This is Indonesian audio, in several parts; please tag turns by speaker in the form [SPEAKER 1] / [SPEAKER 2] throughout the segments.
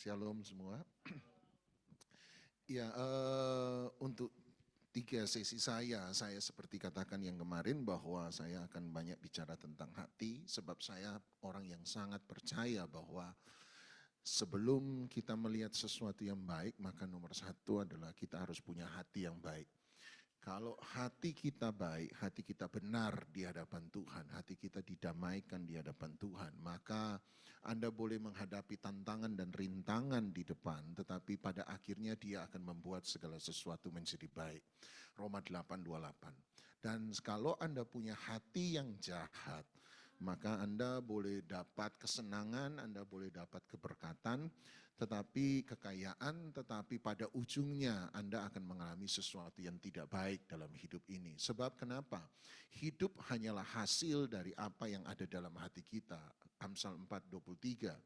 [SPEAKER 1] Shalom semua. Ya, untuk 3 sesi saya seperti katakan yang kemarin bahwa saya akan banyak bicara tentang hati, sebab saya orang yang sangat percaya bahwa sebelum kita melihat sesuatu yang baik, maka nomor satu adalah kita harus punya hati yang baik. Kalau hati kita baik, hati kita benar di hadapan Tuhan, hati kita didamaikan di hadapan Tuhan, maka Anda boleh menghadapi tantangan dan rintangan di depan, tetapi pada akhirnya Dia akan membuat segala sesuatu menjadi baik. Roma 8:28. Dan kalau Anda punya hati yang jahat, maka Anda boleh dapat kesenangan, Anda boleh dapat keberkatan, tetapi kekayaan, tetapi pada ujungnya Anda akan mengalami sesuatu yang tidak baik dalam hidup ini. Sebab kenapa? Hidup hanyalah hasil dari apa yang ada dalam hati kita. Amsal 4:23.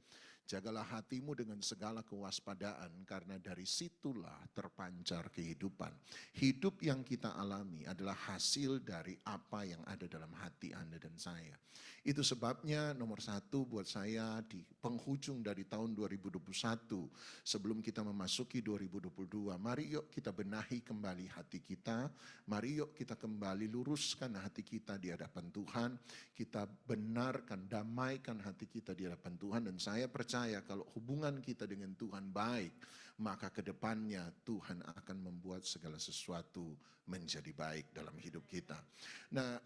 [SPEAKER 1] Jagalah hatimu dengan segala kewaspadaan, karena dari situlah terpancar kehidupan. Hidup yang kita alami adalah hasil dari apa yang ada dalam hati Anda dan saya. Itu sebabnya nomor satu buat saya di penghujung dari tahun 2021, sebelum kita memasuki 2022, mari yuk kita benahi kembali hati kita, mari yuk kita kembali luruskan hati kita di hadapan Tuhan, kita benarkan, damaikan hati kita di hadapan Tuhan, dan saya percaya kalau hubungan kita dengan Tuhan baik, maka ke depannya Tuhan akan membuat segala sesuatu menjadi baik dalam hidup kita. Nah,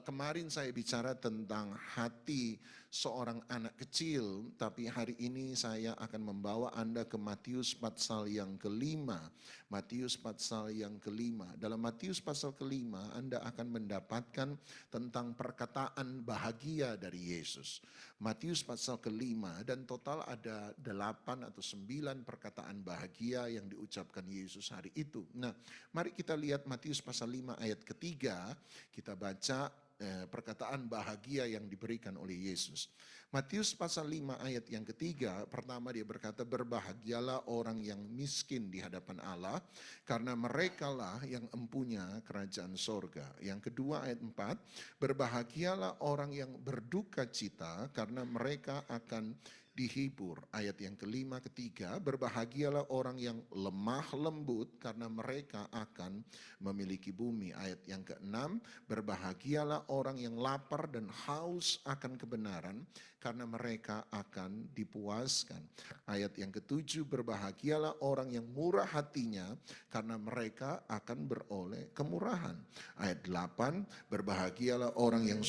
[SPEAKER 1] kemarin saya bicara tentang hati seorang anak kecil, tapi hari ini saya akan membawa Anda ke Matius pasal yang kelima. Matius pasal yang kelima. Dalam Matius pasal kelima, Anda akan mendapatkan tentang perkataan bahagia dari Yesus. Matius pasal kelima, dan total ada 8 atau 9 perkataan bahagia yang diucapkan Yesus hari itu. Nah, mari kita lihat Matius pasal 5 ayat ketiga, kita baca perkataan bahagia yang diberikan oleh Yesus. Matius pasal 5 ayat yang ketiga, pertama dia berkata, berbahagialah orang yang miskin di hadapan Allah, karena merekalah yang empunya kerajaan sorga. Yang kedua ayat 4, berbahagialah orang yang berduka cita, karena mereka akan dihibur. Ayat yang kelima ketiga, berbahagialah orang yang lemah lembut, karena mereka akan memiliki bumi. Ayat yang keenam, berbahagialah orang yang lapar dan haus akan kebenaran, karena mereka akan dipuaskan. Ayat yang ketujuh, berbahagialah orang yang murah hatinya, karena mereka akan beroleh kemurahan. Ayat 8, berbahagialah orang yang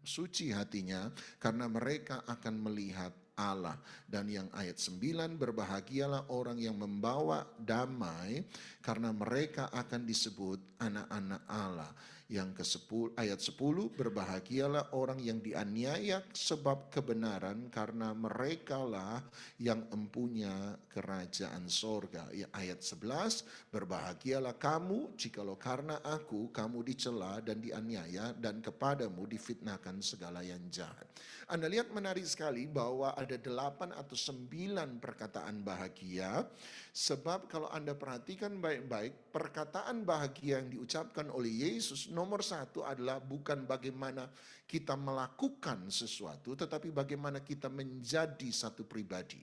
[SPEAKER 1] suci hatinya, karena mereka akan melihat Allah. Dan yang ayat 9, berbahagialah orang yang membawa damai, karena mereka akan disebut anak-anak Allah. Yang ke-10, ayat 10, berbahagialah orang yang dianiaya sebab kebenaran, karena merekalah yang empunya kerajaan sorga. Ayat 11, berbahagialah kamu jikalau karena aku kamu dicela dan dianiaya, dan kepadamu difitnahkan segala yang jahat. Anda lihat menarik sekali bahwa ada 8 atau 9 perkataan bahagia. Sebab kalau Anda perhatikan baik-baik, perkataan bahagia yang diucapkan oleh Yesus nomor satu adalah bukan bagaimana kita melakukan sesuatu, tetapi bagaimana kita menjadi satu pribadi.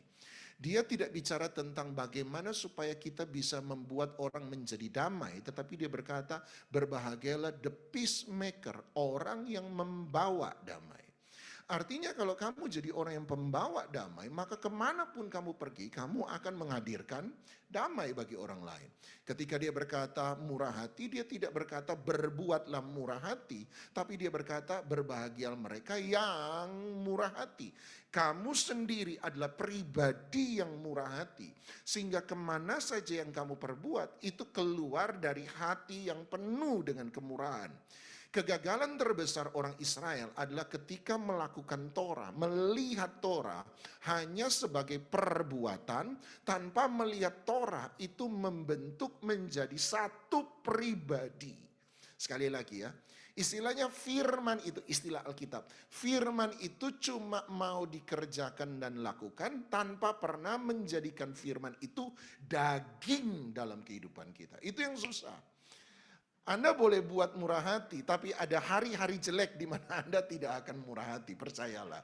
[SPEAKER 1] Dia tidak bicara tentang bagaimana supaya kita bisa membuat orang menjadi damai, tetapi dia berkata, berbahagialah the peacemaker, orang yang membawa damai. Artinya kalau kamu jadi orang yang pembawa damai, maka kemanapun kamu pergi, kamu akan menghadirkan damai bagi orang lain. Ketika dia berkata murah hati, dia tidak berkata berbuatlah murah hati, tapi dia berkata berbahagialah mereka yang murah hati. Kamu sendiri adalah pribadi yang murah hati, sehingga kemana saja yang kamu perbuat itu keluar dari hati yang penuh dengan kemurahan. Kegagalan terbesar orang Israel adalah ketika melakukan Torah, melihat Torah hanya sebagai perbuatan tanpa melihat Torah itu membentuk menjadi satu pribadi. Sekali lagi ya, istilahnya firman itu, istilah Alkitab, firman itu cuma mau dikerjakan dan lakukan tanpa pernah menjadikan firman itu daging dalam kehidupan kita. Itu yang susah. Anda boleh buat murah hati, tapi ada hari-hari jelek di mana Anda tidak akan murah hati, percayalah.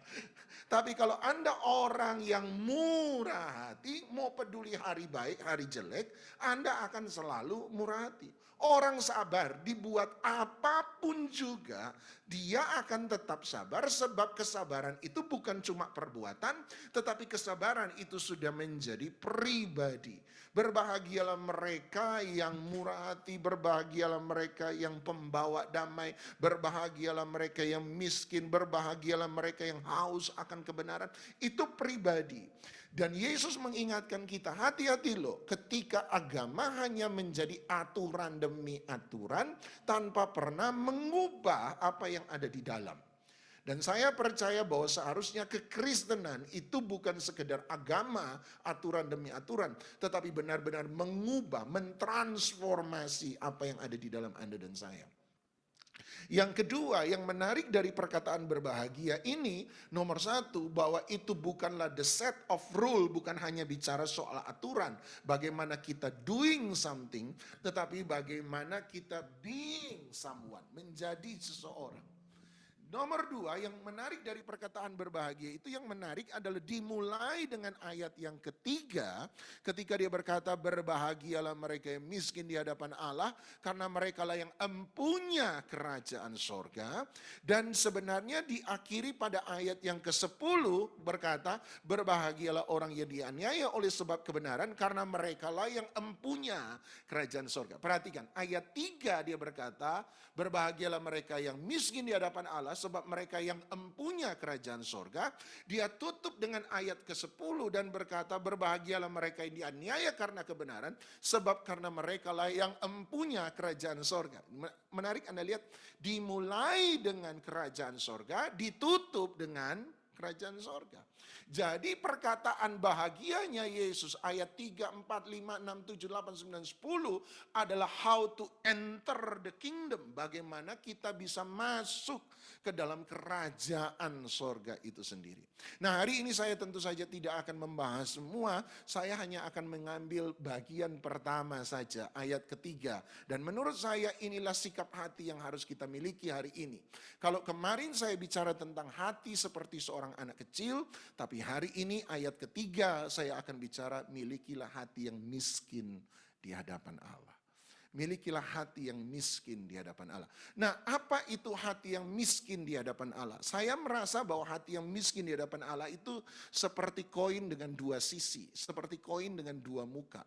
[SPEAKER 1] Tapi kalau Anda orang yang murah hati, mau peduli hari baik, hari jelek, Anda akan selalu murah hati. Orang sabar dibuat apapun juga, dia akan tetap sabar sebab kesabaran itu bukan cuma perbuatan, tetapi kesabaran itu sudah menjadi pribadi. Berbahagialah mereka yang murah hati, berbahagialah mereka yang pembawa damai, berbahagialah mereka yang miskin, berbahagialah mereka yang haus akan kebenaran. Itu pribadi. Dan Yesus mengingatkan kita, hati-hati loh ketika agama hanya menjadi aturan demi aturan tanpa pernah mengubah apa yang ada di dalam. Dan saya percaya bahwa seharusnya kekristenan itu bukan sekedar agama, aturan demi aturan, tetapi benar-benar mengubah, mentransformasi apa yang ada di dalam Anda dan saya. Yang kedua, yang menarik dari perkataan berbahagia ini, nomor satu, bahwa itu bukanlah the set of rule, bukan hanya bicara soal aturan, bagaimana kita doing something, tetapi bagaimana kita being someone, menjadi seseorang. Nomor dua, yang menarik dari perkataan berbahagia itu, yang menarik adalah dimulai dengan ayat yang ketiga, ketika dia berkata berbahagialah mereka yang miskin di hadapan Allah, karena mereka lah yang empunya kerajaan sorga. Dan sebenarnya diakhiri pada ayat yang ke-10 berkata, berbahagialah orang yang dianiaya oleh sebab kebenaran, karena mereka lah yang empunya kerajaan sorga. Perhatikan, ayat 3 dia berkata, berbahagialah mereka yang miskin di hadapan Allah, sebab mereka yang empunya kerajaan sorga. Dia tutup dengan ayat ke-10 dan berkata, berbahagialah mereka yang dianiaya karena kebenaran, sebab karena mereka lah yang empunya kerajaan sorga. Menarik Anda lihat, dimulai dengan kerajaan sorga, ditutup dengan kerajaan sorga. Jadi perkataan bahagianya Yesus ayat 3, 4, 5, 6, 7, 8, 9, 10 adalah how to enter the kingdom. Bagaimana kita bisa masuk ke dalam kerajaan sorga itu sendiri. Nah, hari ini saya tentu saja tidak akan membahas semua. Saya hanya akan mengambil bagian pertama saja, ayat ketiga. Dan menurut saya inilah sikap hati yang harus kita miliki hari ini. Kalau kemarin saya bicara tentang hati seperti seorang anak kecil, tapi hari ini ayat ketiga saya akan bicara milikilah hati yang miskin di hadapan Allah. Milikilah hati yang miskin di hadapan Allah. Nah, apa itu hati yang miskin di hadapan Allah? Saya merasa bahwa hati yang miskin di hadapan Allah itu seperti koin dengan dua sisi, seperti koin dengan dua muka.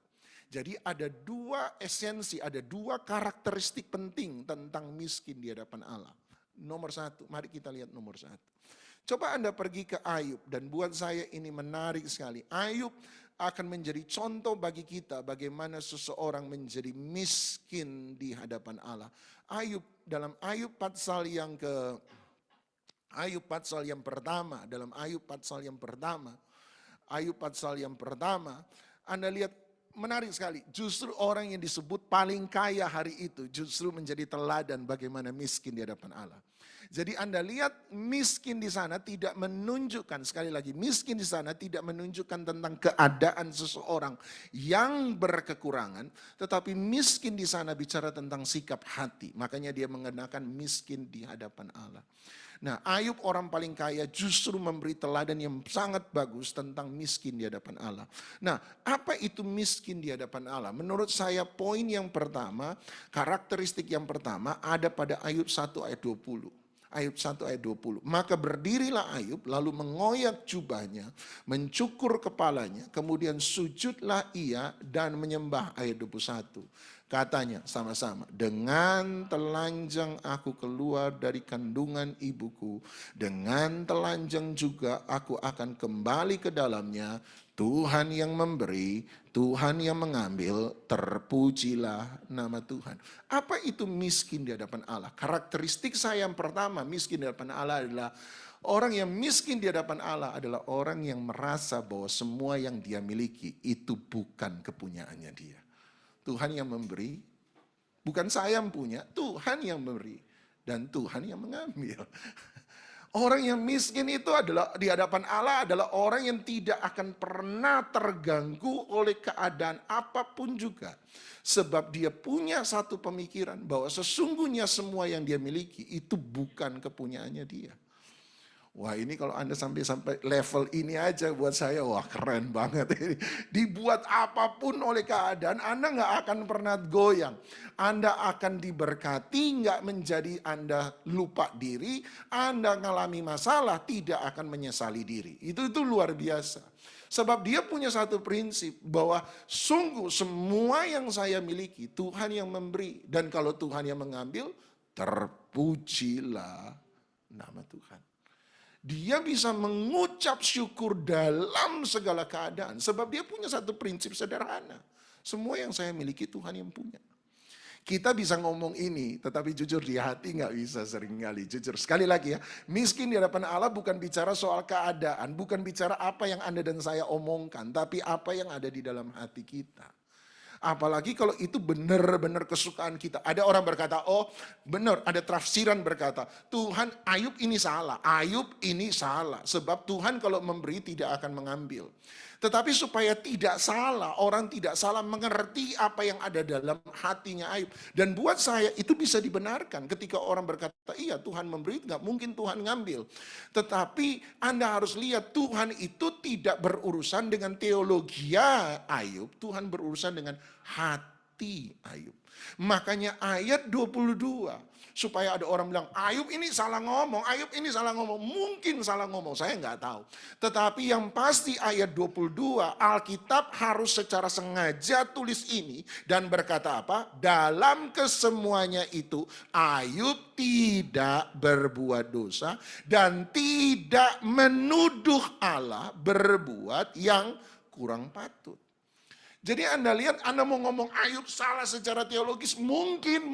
[SPEAKER 1] Jadi ada dua esensi, ada dua karakteristik penting tentang miskin di hadapan Allah. Nomor satu, mari kita lihat nomor satu. Coba Anda pergi ke Ayub, dan buat saya ini menarik sekali. Ayub akan menjadi contoh bagi kita bagaimana seseorang menjadi miskin di hadapan Allah. Ayub, dalam Ayub pasal yang pertama, dalam Ayub pasal yang pertama, Anda lihat menarik sekali. Justru orang yang disebut paling kaya hari itu justru menjadi teladan bagaimana miskin di hadapan Allah. Jadi Anda lihat miskin di sana tidak menunjukkan, sekali lagi miskin di sana tidak menunjukkan tentang keadaan seseorang yang berkekurangan, tetapi miskin di sana bicara tentang sikap hati. Makanya dia mengenakan miskin di hadapan Allah. Nah, Ayub orang paling kaya justru memberi teladan yang sangat bagus tentang miskin di hadapan Allah. Nah, apa itu miskin di hadapan Allah? Menurut saya poin yang pertama, karakteristik yang pertama ada pada Ayub 1 ayat 20. Ayub 1 ayat 20. Maka berdirilah Ayub lalu mengoyak jubahnya, mencukur kepalanya, kemudian sujudlah ia dan menyembah. Ayat 21. Katanya sama-sama, dengan telanjang aku keluar dari kandungan ibuku, dengan telanjang juga aku akan kembali ke dalamnya. Tuhan yang memberi, Tuhan yang mengambil, terpujilah nama Tuhan. Apa itu miskin di hadapan Allah? Karakteristik saya yang pertama, miskin di hadapan Allah adalah orang yang miskin di hadapan Allah adalah orang yang merasa bahwa semua yang dia miliki itu bukan kepunyaannya dia. Tuhan yang memberi, bukan saya yang punya, Tuhan yang memberi dan Tuhan yang mengambil. Orang yang miskin itu adalah di hadapan Allah adalah orang yang tidak akan pernah terganggu oleh keadaan apapun juga. Sebab dia punya satu pemikiran bahwa sesungguhnya semua yang dia miliki itu bukan kepunyaannya dia. Wah, ini kalau Anda sampai level ini aja buat saya, wah keren banget ini. Dibuat apapun oleh keadaan, Anda nggak akan pernah goyang. Anda akan diberkati, nggak menjadi Anda lupa diri. Anda ngalami masalah, tidak akan menyesali diri. Itu luar biasa. Sebab dia punya satu prinsip bahwa sungguh semua yang saya miliki Tuhan yang memberi. Dan kalau Tuhan yang mengambil, terpujilah nama Tuhan. Dia bisa mengucap syukur dalam segala keadaan. Sebab dia punya satu prinsip sederhana. Semua yang saya miliki Tuhan yang punya. Kita bisa ngomong ini, tetapi jujur di hati nggak bisa seringkali. Jujur, sekali lagi ya, miskin di hadapan Allah bukan bicara soal keadaan, bukan bicara apa yang Anda dan saya omongkan, tapi apa yang ada di dalam hati kita. Apalagi kalau itu benar-benar kesukaan kita. Ada orang berkata, oh benar, ada tafsiran berkata, Tuhan Ayub ini salah, Ayub ini salah. Sebab Tuhan kalau memberi tidak akan mengambil. Tetapi supaya tidak salah, orang tidak salah mengerti apa yang ada dalam hatinya Ayub. Dan buat saya itu bisa dibenarkan ketika orang berkata, iya Tuhan memberi, nggak mungkin Tuhan ngambil. Tetapi Anda harus lihat Tuhan itu tidak berurusan dengan teologi Ayub, Tuhan berurusan dengan hati Ayub. Makanya ayat 22. Supaya ada orang bilang, Ayub ini salah ngomong, Ayub ini salah ngomong. Mungkin salah ngomong, saya nggak tahu. Tetapi yang pasti ayat 22, Alkitab harus secara sengaja tulis ini. Dan berkata apa? Dalam kesemuanya itu, Ayub tidak berbuat dosa. Dan tidak menuduh Allah berbuat yang kurang patut. Jadi Anda lihat, Anda mau ngomong Ayub salah secara teologis, mungkin.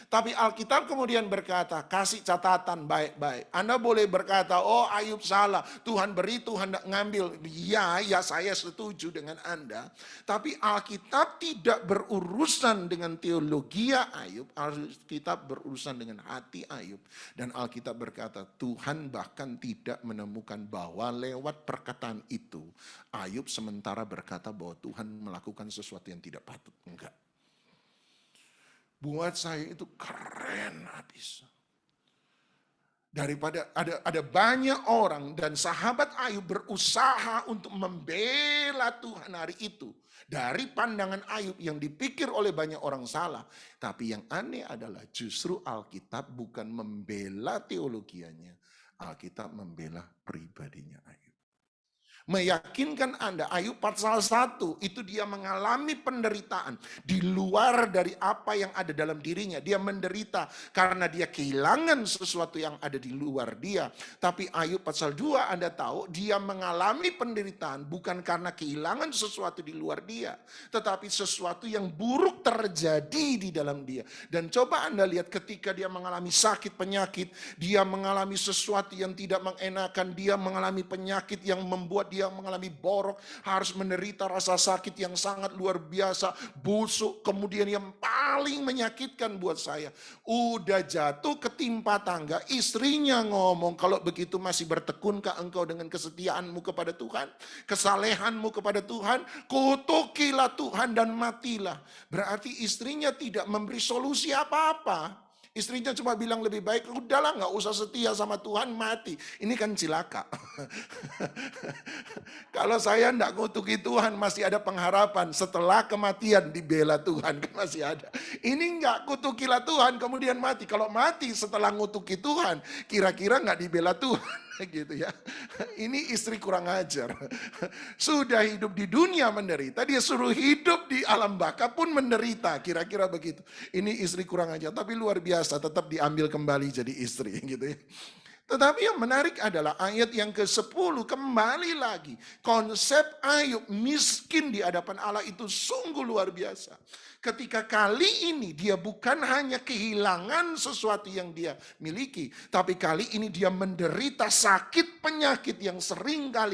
[SPEAKER 1] Tapi Alkitab kemudian berkata, kasih catatan baik-baik. Anda boleh berkata, oh Ayub salah, Tuhan beri, Tuhan ngambil. Ya saya setuju dengan Anda. Tapi Alkitab tidak berurusan dengan teologi Ayub, Alkitab berurusan dengan hati Ayub. Dan Alkitab berkata, Tuhan bahkan tidak menemukan bahwa lewat perkataan itu, Ayub sementara berkata bahwa Tuhan melakukan sesuatu yang tidak patut. Enggak. Buat saya itu keren habis. Daripada ada banyak orang dan sahabat Ayub berusaha untuk membela Tuhan hari itu. Dari pandangan Ayub yang dipikir oleh banyak orang salah. Tapi yang aneh adalah justru Alkitab bukan membela teologianya. Alkitab membela pribadinya Ayub. Meyakinkan Anda, Ayub pasal 1 itu dia mengalami penderitaan di luar dari apa yang ada dalam dirinya. Dia menderita karena dia kehilangan sesuatu yang ada di luar dia. Tapi Ayub pasal 2 Anda tahu dia mengalami penderitaan bukan karena kehilangan sesuatu di luar dia. Tetapi sesuatu yang buruk terjadi di dalam dia. Dan coba Anda lihat ketika dia mengalami sakit penyakit, dia mengalami sesuatu yang tidak mengenakan, dia mengalami penyakit yang membuat dia mengalami borok, harus menderita rasa sakit yang sangat luar biasa, busuk, kemudian yang paling menyakitkan buat saya, udah jatuh ketimpa tangga, istrinya ngomong, kalau begitu masih bertekunkah engkau dengan kesetiaanmu kepada Tuhan, kesalehanmu kepada Tuhan, kutukilah Tuhan dan matilah. Berarti istrinya tidak memberi solusi apa-apa. Istrinya cuma bilang lebih baik, udahlah nggak usah setia sama Tuhan, mati. Ini kan cilaka. Kalau saya nggak kutuki Tuhan, masih ada pengharapan. Setelah kematian dibela Tuhan, kan masih ada. Ini nggak kutukilah Tuhan, kemudian mati. Kalau mati setelah ngutuki Tuhan, kira-kira nggak dibela Tuhan. Gitu ya. Ini istri kurang ajar. Sudah hidup di dunia menderita, dia suruh hidup di alam baka pun menderita. Kira-kira begitu. Ini istri kurang ajar, tapi luar biasa tetap diambil kembali jadi istri gitu ya. Tetapi yang menarik adalah ayat yang ke-10 kembali lagi. Konsep Ayub miskin di hadapan Allah itu sungguh luar biasa. Ketika kali ini dia bukan hanya kehilangan sesuatu yang dia miliki. Tapi kali ini dia menderita sakit penyakit yang sering kali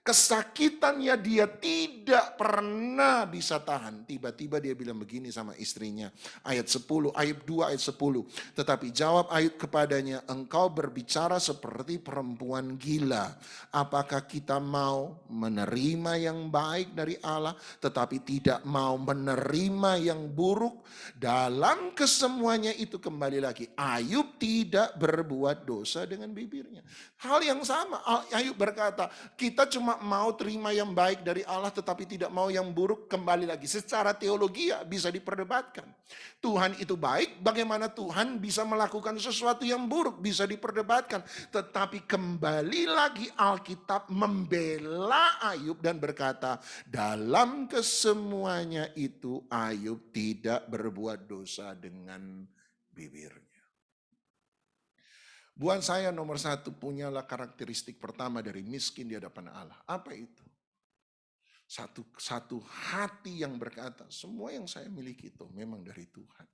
[SPEAKER 1] Kesakitannya dia tidak pernah bisa tahan. Tiba-tiba dia bilang begini sama istrinya. Ayat 10, Ayub 2 ayat 10. Tetapi jawab Ayub kepadanya, engkau berbicara seperti perempuan gila. Apakah kita mau menerima yang baik dari Allah, tetapi tidak mau menerima yang buruk? Dalam kesemuanya itu kembali lagi, Ayub tidak berbuat dosa dengan bibirnya. Hal yang sama, Ayub berkata, kita cuma mau terima yang baik dari Allah tetapi tidak mau yang buruk. Kembali lagi, secara teologi ya bisa diperdebatkan. Tuhan itu baik, bagaimana Tuhan bisa melakukan sesuatu yang buruk, bisa diperdebatkan. Tetapi kembali lagi Alkitab membela Ayub dan berkata, dalam kesemuanya itu Ayub tidak berbuat dosa dengan bibirnya. Buat saya nomor satu, punyalah karakteristik pertama dari miskin di hadapan Allah. Apa itu? Satu hati yang berkata, semua yang saya miliki itu memang dari Tuhan.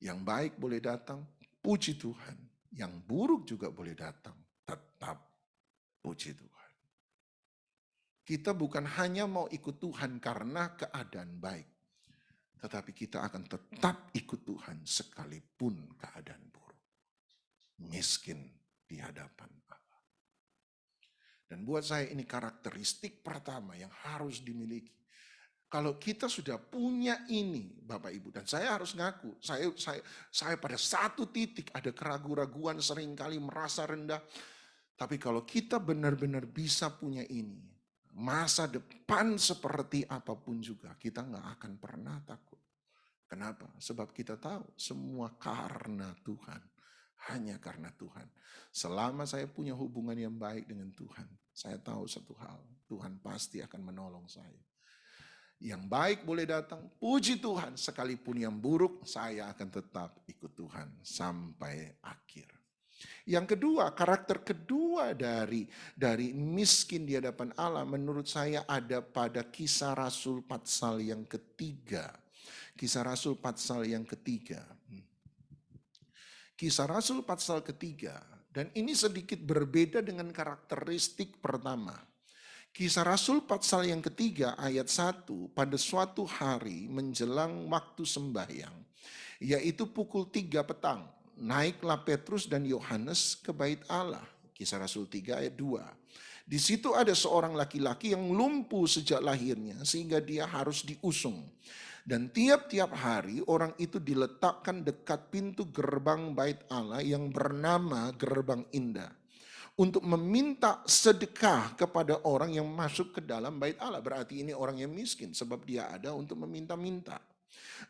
[SPEAKER 1] Yang baik boleh datang, puji Tuhan. Yang buruk juga boleh datang, tetap puji Tuhan. Kita bukan hanya mau ikut Tuhan karena keadaan baik. Tetapi kita akan tetap ikut Tuhan sekalipun keadaan buruk. Miskin di hadapan Allah. Dan buat saya ini karakteristik pertama yang harus dimiliki. Kalau kita sudah punya ini, Bapak Ibu, dan saya harus ngaku, saya pada satu titik ada keraguan-raguan, seringkali merasa rendah. Tapi kalau kita benar-benar bisa punya ini, masa depan seperti apapun juga, kita nggak akan pernah takut. Kenapa? Sebab kita tahu semua karena Tuhan. Hanya karena Tuhan. Selama saya punya hubungan yang baik dengan Tuhan, saya tahu satu hal, Tuhan pasti akan menolong saya. Yang baik boleh datang, puji Tuhan. Sekalipun yang buruk, saya akan tetap ikut Tuhan sampai akhir. Yang kedua, karakter kedua dari miskin di hadapan Allah menurut saya ada pada Kisah Rasul pasal yang ketiga. Kisah Rasul pasal yang ketiga. Kisah Rasul pasal ketiga, dan ini sedikit berbeda dengan karakteristik pertama. Kisah Rasul pasal yang ketiga ayat 1, pada suatu hari menjelang waktu sembahyang, yaitu pukul 3 petang, naiklah Petrus dan Yohanes ke bait Allah. Kisah Rasul 3 ayat 2. Di situ ada seorang laki-laki yang lumpuh sejak lahirnya sehingga dia harus diusung. Dan tiap-tiap hari orang itu diletakkan dekat pintu gerbang bait Allah yang bernama Gerbang Indah. Untuk meminta sedekah kepada orang yang masuk ke dalam bait Allah. Berarti ini orang yang miskin sebab dia ada untuk meminta-minta.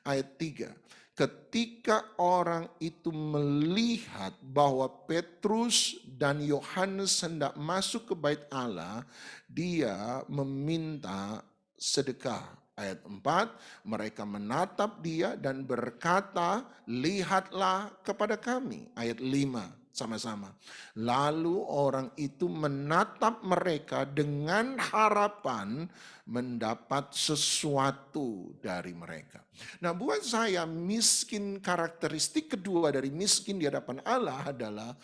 [SPEAKER 1] Ayat 3. Ketika orang itu melihat bahwa Petrus dan Yohanes hendak masuk ke bait Allah, dia meminta sedekah. Ayat 4, mereka menatap dia dan berkata, lihatlah kepada kami. Ayat 5, sama-sama. Lalu orang itu menatap mereka dengan harapan mendapat sesuatu dari mereka. Nah, buat saya miskin, karakteristik kedua dari miskin di hadapan Allah adalah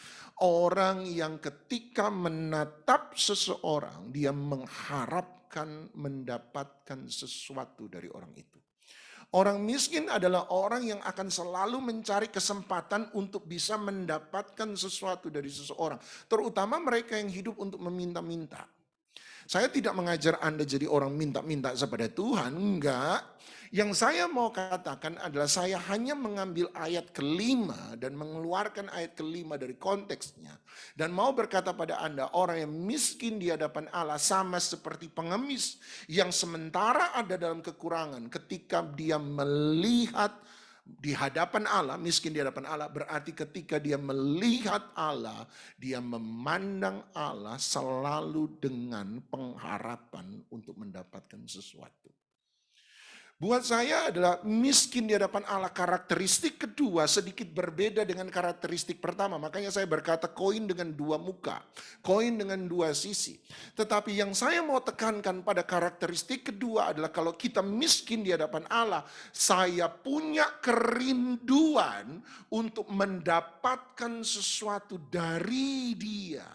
[SPEAKER 1] orang yang ketika menatap seseorang, dia mengharapkan mendapatkan sesuatu dari orang itu. Orang miskin adalah orang yang akan selalu mencari kesempatan untuk bisa mendapatkan sesuatu dari seseorang. Terutama mereka yang hidup untuk meminta-minta. Saya tidak mengajar Anda jadi orang minta-minta kepada Tuhan, enggak. Yang saya mau katakan adalah saya hanya mengambil ayat kelima dan mengeluarkan ayat kelima dari konteksnya. Dan mau berkata pada Anda, orang yang miskin di hadapan Allah sama seperti pengemis yang sementara ada dalam kekurangan ketika dia melihat di hadapan Allah, miskin di hadapan Allah berarti ketika dia melihat Allah, dia memandang Allah selalu dengan pengharapan untuk mendapatkan sesuatu. Buat saya adalah miskin di hadapan Allah, karakteristik kedua sedikit berbeda dengan karakteristik pertama. Makanya saya berkata koin dengan dua muka, koin dengan dua sisi. Tetapi yang saya mau tekankan pada karakteristik kedua adalah kalau kita miskin di hadapan Allah, saya punya kerinduan untuk mendapatkan sesuatu dari Dia.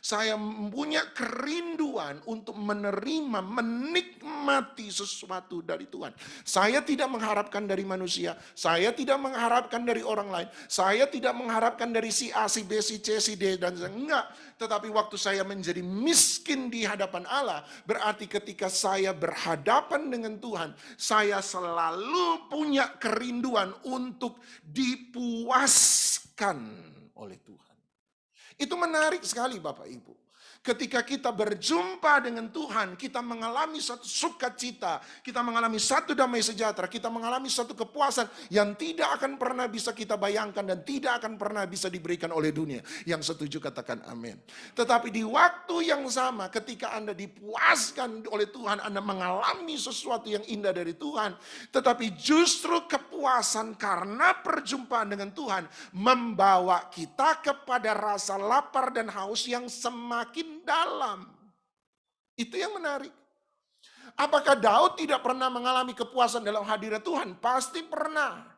[SPEAKER 1] Saya punya kerinduan untuk menerima, menikmati sesuatu dari Tuhan. Saya tidak mengharapkan dari manusia, saya tidak mengharapkan dari orang lain, saya tidak mengharapkan dari si A, si B, si C, si D, dan enggak. Tetapi waktu saya menjadi miskin di hadapan Allah, berarti ketika saya berhadapan dengan Tuhan, saya selalu punya kerinduan untuk dipuaskan oleh Tuhan. Itu menarik sekali Bapak Ibu. Ketika kita berjumpa dengan Tuhan, kita mengalami satu sukacita, kita mengalami satu damai sejahtera, kita mengalami satu kepuasan yang tidak akan pernah bisa kita bayangkan dan tidak akan pernah bisa diberikan oleh dunia. Yang setuju katakan amin. Tetapi di waktu yang sama, ketika Anda dipuaskan oleh Tuhan, Anda mengalami sesuatu yang indah dari Tuhan, tetapi justru kepuasan karena perjumpaan dengan Tuhan membawa kita kepada rasa lapar dan haus yang semakin dalam. Itu yang menarik. Apakah Daud tidak pernah mengalami kepuasan dalam hadirat Tuhan? Pasti pernah.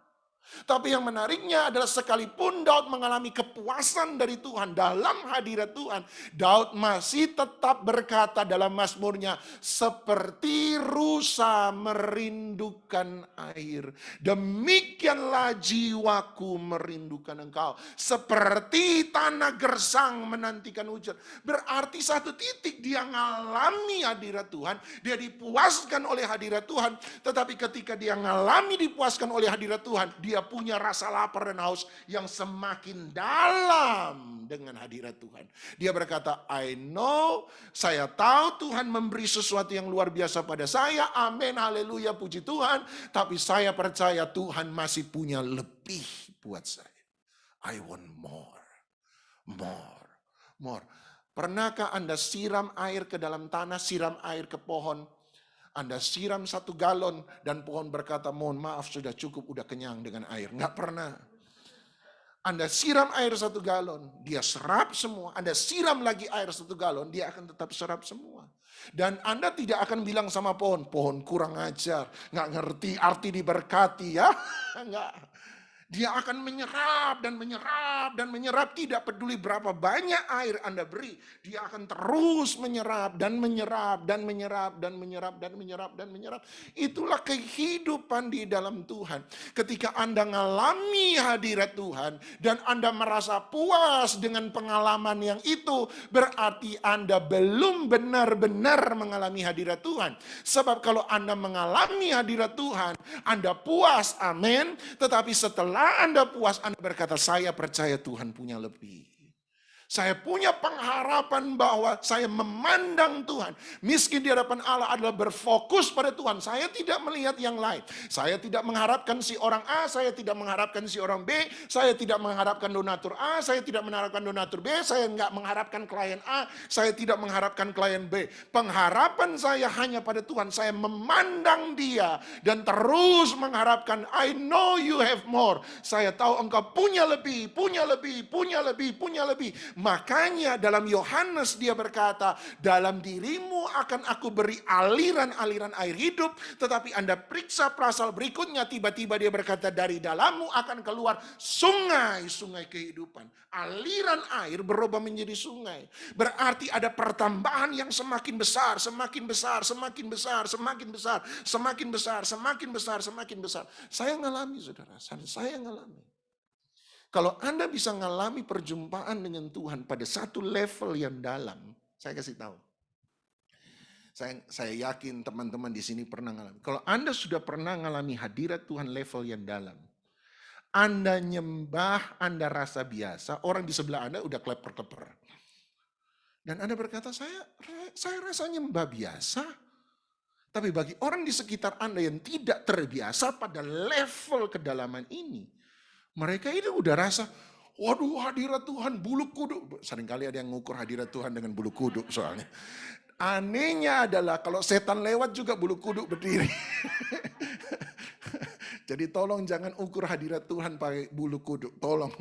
[SPEAKER 1] Tapi yang menariknya adalah sekalipun Daud mengalami kepuasan dari Tuhan dalam hadirat Tuhan, Daud masih tetap berkata dalam mazmurnya, seperti rusa merindukan air, demikianlah jiwaku merindukan Engkau. Seperti tanah gersang menantikan hujan. Berarti satu titik dia mengalami hadirat Tuhan, dia dipuaskan oleh hadirat Tuhan, tetapi ketika dia mengalami dipuaskan oleh hadirat Tuhan, dia punya rasa lapar dan haus yang semakin dalam dengan hadirat Tuhan. Dia berkata, I know, saya tahu Tuhan memberi sesuatu yang luar biasa pada saya. Amin, haleluya, puji Tuhan. Tapi saya percaya Tuhan masih punya lebih buat saya. I want more, more, more. Pernahkah Anda siram air ke dalam tanah, siram air ke pohon? Anda siram 1 galon dan pohon berkata, mohon maaf sudah cukup, udah kenyang dengan air. Nggak pernah. Anda siram air 1 galon, dia serap semua. Anda siram lagi air 1 galon, dia akan tetap serap semua. Dan Anda tidak akan bilang sama pohon, pohon kurang ajar, nggak ngerti arti diberkati ya. Nggak. Dia akan menyerap dan menyerap dan menyerap, tidak peduli berapa banyak air Anda beri. Dia akan terus menyerap dan menyerap dan menyerap dan menyerap dan menyerap dan menyerap. Itulah kehidupan di dalam Tuhan. Ketika Anda mengalami hadirat Tuhan dan Anda merasa puas dengan pengalaman yang itu, berarti Anda belum benar-benar mengalami hadirat Tuhan. Sebab kalau Anda mengalami hadirat Tuhan, Anda puas, amin. Tetapi setelah Anda puas, Anda berkata, saya percaya Tuhan punya lebih. Saya punya pengharapan bahwa saya memandang Tuhan. Miskin di hadapan Allah adalah berfokus pada Tuhan. Saya tidak melihat yang lain. Saya tidak mengharapkan si orang A, saya tidak mengharapkan si orang B, saya tidak mengharapkan donatur A, saya tidak mengharapkan donatur B, saya enggak mengharapkan klien A, saya tidak mengharapkan klien B. Pengharapan saya hanya pada Tuhan. Saya memandang Dia dan terus mengharapkan, I know you have more. Saya tahu engkau punya lebih, punya lebih, punya lebih, punya lebih. Makanya dalam Yohanes dia berkata, dalam dirimu akan aku beri aliran-aliran air hidup. Tetapi Anda periksa pasal berikutnya, tiba-tiba dia berkata, dari dalammu akan keluar sungai-sungai kehidupan. Aliran air berubah menjadi sungai. Berarti ada pertambahan yang semakin besar, semakin besar, semakin besar, semakin besar, semakin besar, semakin besar, semakin besar. Saya ngalami saudara, saya ngalami. Kalau Anda bisa mengalami perjumpaan dengan Tuhan pada satu level yang dalam, saya kasih tahu. Saya yakin teman-teman di sini pernah mengalami. Kalau Anda sudah pernah mengalami hadirat Tuhan level yang dalam, Anda nyembah, Anda rasa biasa, orang di sebelah Anda udah kleper-kleper. Dan Anda berkata, saya rasa nyembah biasa. Tapi bagi orang di sekitar Anda yang tidak terbiasa pada level kedalaman ini, mereka itu udah rasa, waduh hadirat Tuhan bulu kuduk. Seringkali ada yang ngukur hadirat Tuhan dengan bulu kuduk soalnya. Anehnya adalah kalau setan lewat juga bulu kuduk berdiri. Jadi tolong jangan ukur hadirat Tuhan pakai bulu kuduk, tolong.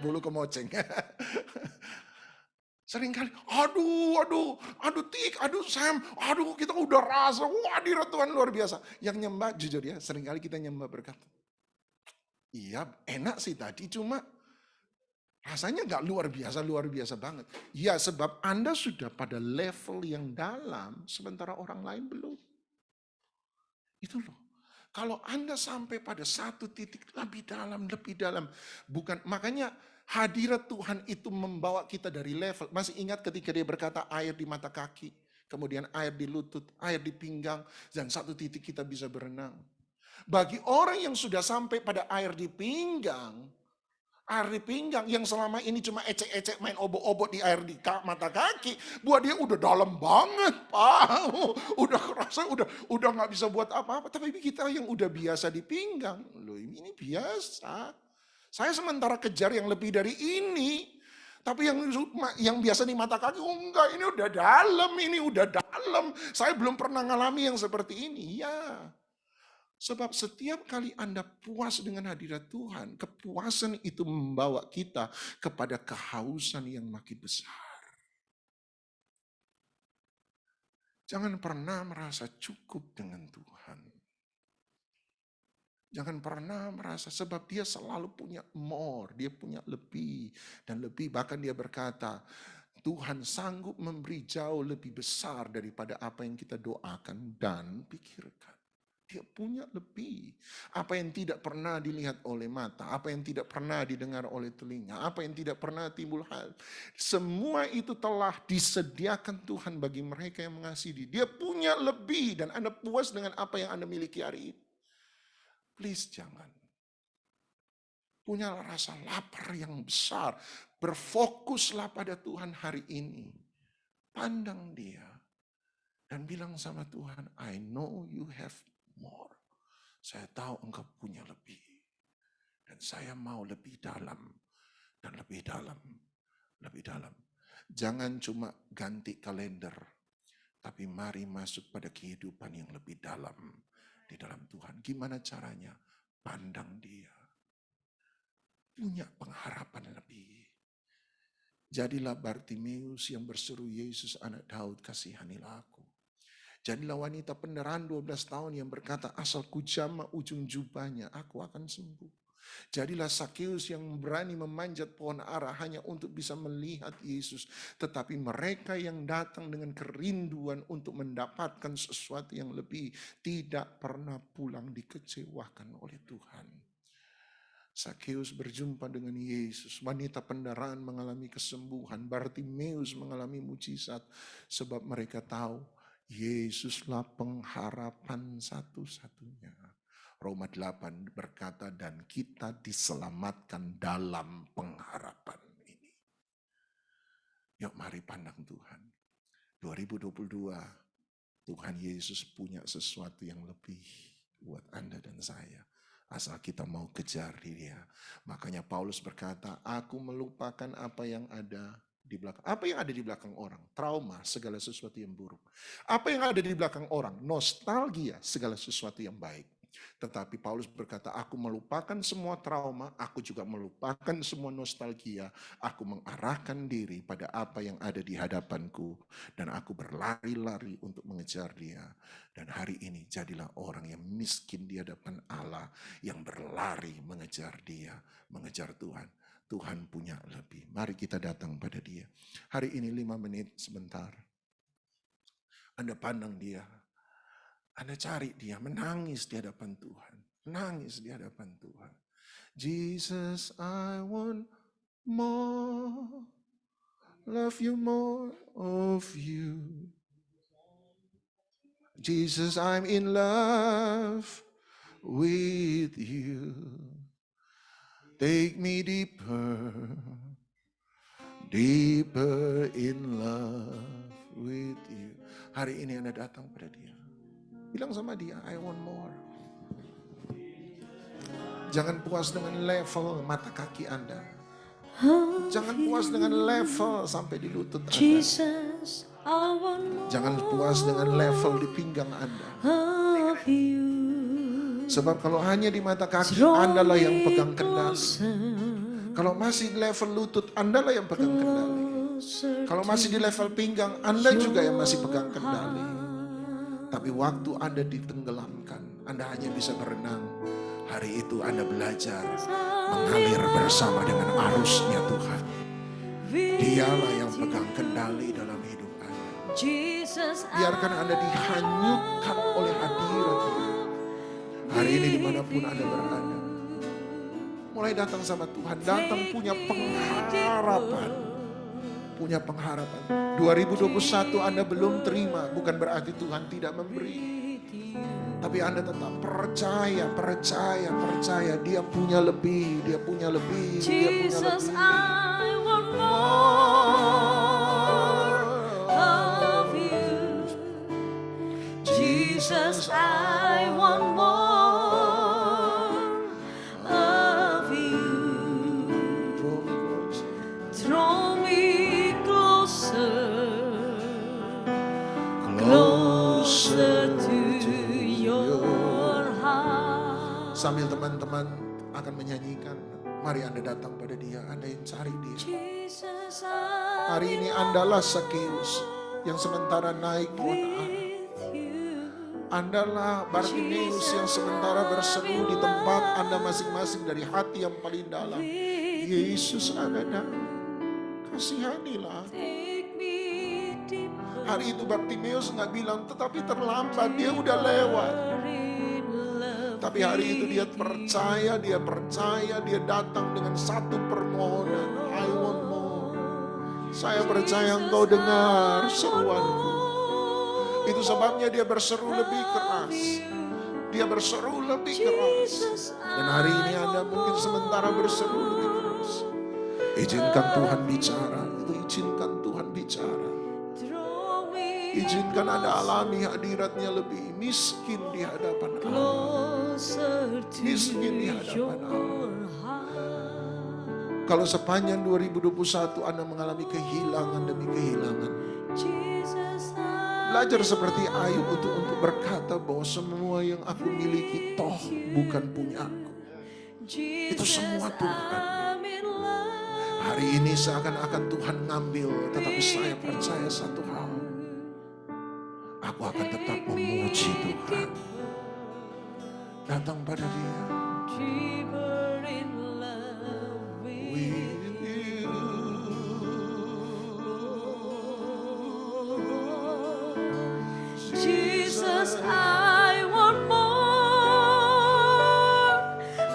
[SPEAKER 1] Bulu kemoceng. Seringkali, aduh Tik, aduh Sam, aduh kita udah rasa, wah hadirat Tuhan luar biasa. Yang nyembah, jujur ya, seringkali kita nyembah berkat. Iya, enak sih tadi, cuma Rasanya nggak luar biasa banget. Ya sebab Anda sudah pada level yang dalam, sementara orang lain belum. Itu loh. Kalau Anda sampai pada satu titik lebih dalam. Bukan, makanya hadirat Tuhan itu membawa kita dari level. Masih ingat ketika dia berkata air di mata kaki, kemudian air di lutut, air di pinggang, dan satu titik kita bisa berenang. Bagi orang yang sudah sampai pada air di pinggang yang selama ini cuma ecek-ecek main obok-obok di air di mata kaki, buat dia udah dalam banget, Pak. Udah kerasa udah nggak bisa buat apa-apa. Tapi kita yang udah biasa di pinggang, loh ini biasa. Saya sementara kejar yang lebih dari ini. Tapi yang biasa di mata kaki, oh enggak, ini udah dalam. Saya belum pernah ngalami yang seperti ini. Ya. Sebab setiap kali Anda puas dengan hadirat Tuhan, kepuasan itu membawa kita kepada kehausan yang makin besar. Jangan pernah merasa cukup dengan Tuhan. Jangan pernah merasa, sebab dia selalu punya more, dia punya lebih dan lebih. Bahkan dia berkata, Tuhan sanggup memberi jauh lebih besar daripada apa yang kita doakan dan pikirkan. Dia punya lebih. Apa yang tidak pernah dilihat oleh mata, apa yang tidak pernah didengar oleh telinga, apa yang tidak pernah timbul hal. Semua itu telah disediakan Tuhan bagi mereka yang mengasihi. Dia punya lebih dan Anda puas dengan apa yang Anda miliki hari ini. Please jangan. Punyalah rasa lapar yang besar. Berfokuslah pada Tuhan hari ini. Pandang dia. Dan bilang sama Tuhan, I know you have more. Saya tahu engkau punya lebih. Dan saya mau lebih dalam. Dan lebih dalam. Lebih dalam. Jangan cuma ganti kalender. Tapi mari masuk pada kehidupan yang lebih dalam. Di dalam Tuhan. Gimana caranya? Pandang dia. Punya pengharapan lebih. Jadilah Bartimeus yang berseru, Yesus anak Daud, kasihanilah aku. Jadilah wanita pendarahan 12 tahun yang berkata, asal ku jamah ujung jubahnya, aku akan sembuh. Jadilah Sakeus yang berani memanjat pohon ara hanya untuk bisa melihat Yesus. Tetapi mereka yang datang dengan kerinduan untuk mendapatkan sesuatu yang lebih, tidak pernah pulang dikecewakan oleh Tuhan. Sakeus berjumpa dengan Yesus. Wanita pendarahan mengalami kesembuhan. Bartimeus mengalami mujizat. Sebab mereka tahu Yesuslah pengharapan satu-satunya. Roma 8 berkata, dan kita diselamatkan dalam pengharapan ini. Yuk mari pandang Tuhan. 2022, Tuhan Yesus punya sesuatu yang lebih buat Anda dan saya. Asal kita mau kejar dia. Makanya Paulus berkata, aku melupakan apa yang ada di belakang. Apa yang ada di belakang orang? Trauma, segala sesuatu yang buruk. Apa yang ada di belakang orang? Nostalgia, segala sesuatu yang baik. Tetapi Paulus berkata, aku melupakan semua trauma, aku juga melupakan semua nostalgia. Aku mengarahkan diri pada apa yang ada di hadapanku. Dan aku berlari-lari untuk mengejar dia. Dan hari ini jadilah orang yang miskin di hadapan Allah. Yang berlari mengejar dia, mengejar Tuhan. Tuhan punya lebih. Mari kita datang pada dia. Hari ini 5 menit sebentar. Anda pandang dia. Anda cari dia, menangis di hadapan Tuhan. Menangis di hadapan Tuhan. Jesus, I want more. Love you more of you. Jesus, I'm in love with you. Take me deeper, deeper in love with you. Hari ini Anda datang pada dia. Bilang sama dia, I want more. Jangan puas dengan level mata kaki Anda. Jangan puas dengan level sampai di lutut Anda. Jangan puas dengan level di pinggang Anda. Sebab kalau hanya di mata kaki, Anda lah yang pegang kendali. Kalau masih di level lutut, Anda lah yang pegang kendali. Kalau masih di level pinggang, Anda juga yang masih pegang kendali. Tapi waktu Anda ditenggelamkan, Anda hanya bisa berenang. Hari itu Anda belajar mengalir bersama dengan arusnya Tuhan. Dialah yang pegang kendali dalam hidup Anda. Biarkan Anda dihanyutkan oleh hadirat-Nya. Hari ini dimanapun Anda berada, mulai datang sama Tuhan, datang punya pengharapan. Punya pengharapan. 2021 Anda belum terima, bukan berarti Tuhan tidak memberi. Tapi Anda tetap percaya. Dia punya lebih, dia punya lebih, dia punya lebih.
[SPEAKER 2] I want more of you. Jesus, I want more of you. Draw me closer, closer to your heart.
[SPEAKER 1] Sambil teman-teman akan menyanyikan, mari Anda datang pada Dia, Anda yang cari Dia.
[SPEAKER 2] Jesus,
[SPEAKER 1] Hari ini Andalah Sakeus yang sementara naik pohon ara. Andalah Bartimeus yang sementara berseru di tempat Anda masing-masing dari hati yang paling dalam. Yesus, ada, kasihanilah. Hari itu Bartimeus nggak bilang, tetapi terlambat, dia udah lewat. Tapi hari itu dia percaya, dia datang dengan satu permohonan. I want more. Saya percaya Engkau dengar seruanku. Itu sebabnya dia berseru lebih keras. Dia berseru lebih keras. Dan hari ini Anda mungkin sementara berseru lebih keras. Izinkan Tuhan bicara. Izinkan Tuhan bicara. Izinkan Anda alami hadirat-Nya lebih. Miskin di hadapan Allah. Miskin di hadapan Allah. Kalau sepanjang 2021 Anda mengalami kehilangan demi kehilangan, belajar seperti Ayub untuk berkata bahwa semua yang aku miliki toh bukan punya aku. Itu semua Tuhan. Hari ini seakan-akan Tuhan ngambil, tetapi saya percaya satu hal. Aku akan tetap memuji Tuhan. Datang pada Dia. With you.
[SPEAKER 2] Jesus, I want more.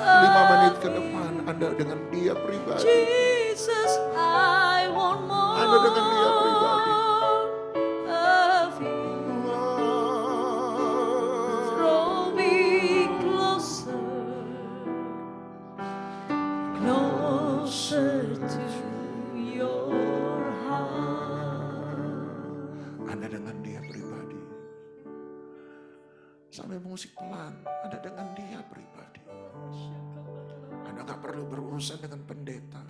[SPEAKER 1] 5 menit ke depan Anda dengan Dia pribadi.
[SPEAKER 2] Jesus, I want more.
[SPEAKER 1] Anda dengan Dia pribadi.
[SPEAKER 2] Of you. Draw me closer, closer to your heart.
[SPEAKER 1] Anda dengan Dia pribadi. Sampai musik pelan, Anda dengan Dia pribadi. Anda gak perlu berurusan dengan pendeta.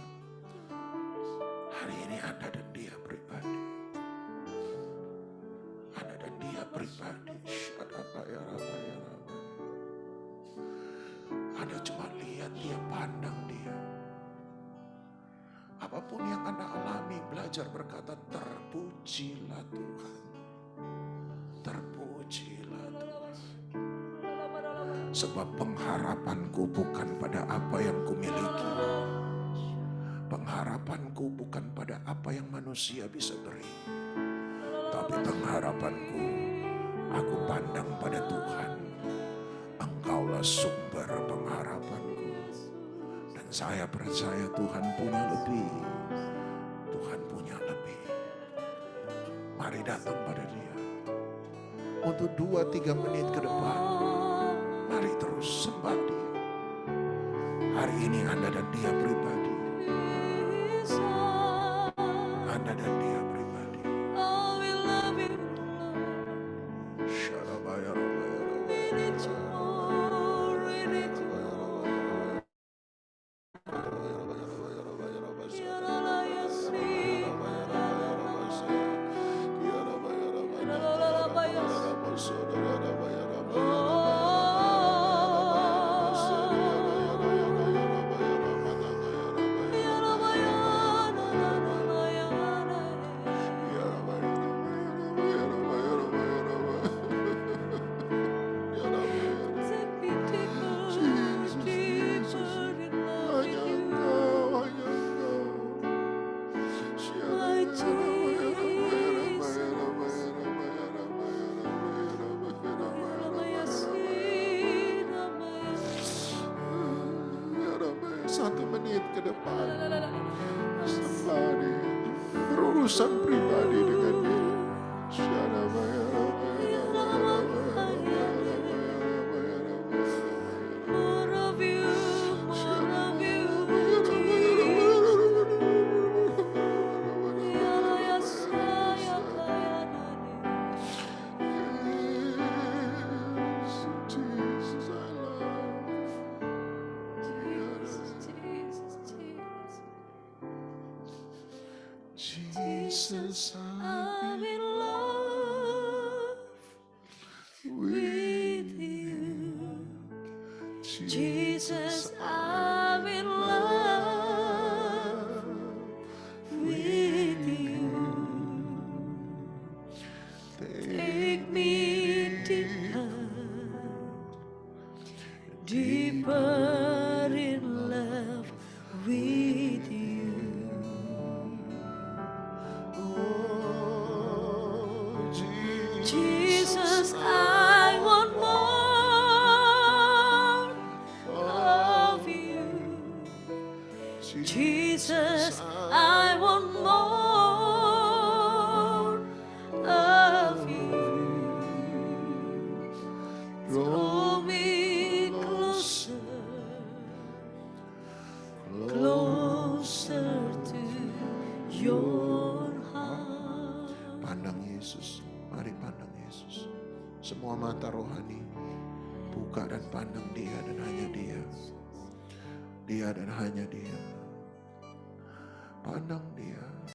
[SPEAKER 1] Hari ini Anda dan Dia pribadi. Anda dan Dia pribadi. Anda cuma lihat Dia, pandang Dia. Apapun yang Anda alami, belajar berkata, terpujilah Tuhan. Terpujilah Tuhan. Sebab pengharapanku bukan pada apa yang kumiliki. Pengharapanku bukan pada apa yang manusia bisa beri. Tapi pengharapanku, aku pandang pada Tuhan. Engkaulah sumber pengharapanku. Dan saya percaya Tuhan punya lebih. Tuhan punya lebih. Mari datang pada Dia. Untuk 2-3 menit ke depan, mari terus sembah Dia. Hari ini Anda dan Dia pribadi. Anda dan Dia pribadi.
[SPEAKER 2] Oh, we love you,
[SPEAKER 1] Syarabaya
[SPEAKER 2] we need you more, we need you more. Take me deeper.
[SPEAKER 1] ke depan. Sembah dia. Berurusan pribadi dengan dia.
[SPEAKER 2] More of you, Jesus. Yalaya saya kaya nani.
[SPEAKER 1] Jesus, I love Jesus,
[SPEAKER 2] I'm in love with you. Jesus, I'm in love with you. Take me deeper, deeper in love with you.
[SPEAKER 1] Oh,
[SPEAKER 2] Jesus, I want more of you. Jesus, I want more of you. Draw me closer, closer to your heart.
[SPEAKER 1] Pandang Yesus, mari pandang Yesus. Semua mata rohani buka dan pandang Dia dan hanya Dia. Dia dan hanya Dia. Pandang Dia.